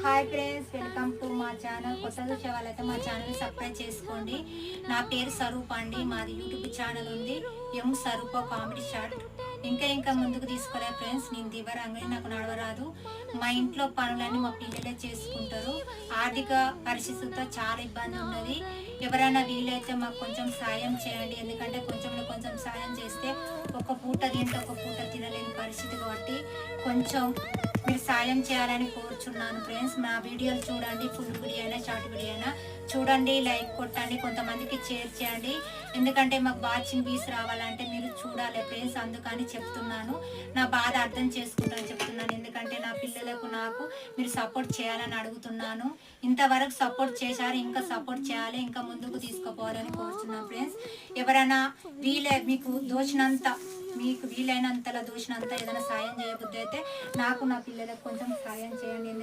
Hi friends, welcome to మా channel. కొత్త చూసే వాళ్ళైతే మా ఛానల్ సబ్స్క్రైబ్ చేసుకోండి. నా పేరు స్వరూప్ అండి. మాది యూట్యూబ్ ఛానల్ ఉంది, ఎం స్వరూప్ కామెడీ షార్ట్. ఇంకా ముందుకు తీసుకోలే ఫ్రెండ్స్. నేను దివరంగని, నాకు నడవరాదు. మా ఇంట్లో పనులన్నీ మా పిల్లలే చేసుకుంటారు. ఆర్థిక పరిస్థితులతో చాలా ఇబ్బంది ఉన్నది. ఎవరైనా వీలైతే మాకు కొంచెం సాయం చేయండి. ఎందుకంటే కొంచెం సాయం చేస్తే ఒక పూట తింటే ఒక పూట తినలేని పరిస్థితి కాబట్టి కొంచెం మీరు సాయం చేయాలని కోరుచున్నాను ఫ్రెండ్స్. మా వీడియోలు చూడండి, ఫుల్ వీడియో అయినా షార్ట్ వీడియో అయినా చూడండి, లైక్ కొట్టండి, కొంతమందికి షేర్ చేయండి. ఎందుకంటే మాకు వాచింగ్ వ్యూస్ రావాలంటే మీరు చూడాలి ఫ్రెండ్స్. అందుకని చెప్తున్నాను, నా బాధ అర్థం చేసుకుంటాను చెప్తున్నాను. ఎందుకంటే నా పిల్లలకు నాకు మీరు సపోర్ట్ చేయాలని అడుగుతున్నాను. ఇంతవరకు సపోర్ట్ చేశారు, ఇంకా సపోర్ట్ చేయాలి, ఇంకా ముందుకు తీసుకుపోవాలని కోరుతున్నాను ఫ్రెండ్స్. ఎవరైనా మీకు వీలైనంతలా దోచినంత ఏదైనా సాయం చేయబుద్ధి అయితే నాకు నా పిల్లలకు కొంచెం సాయం చేయండి.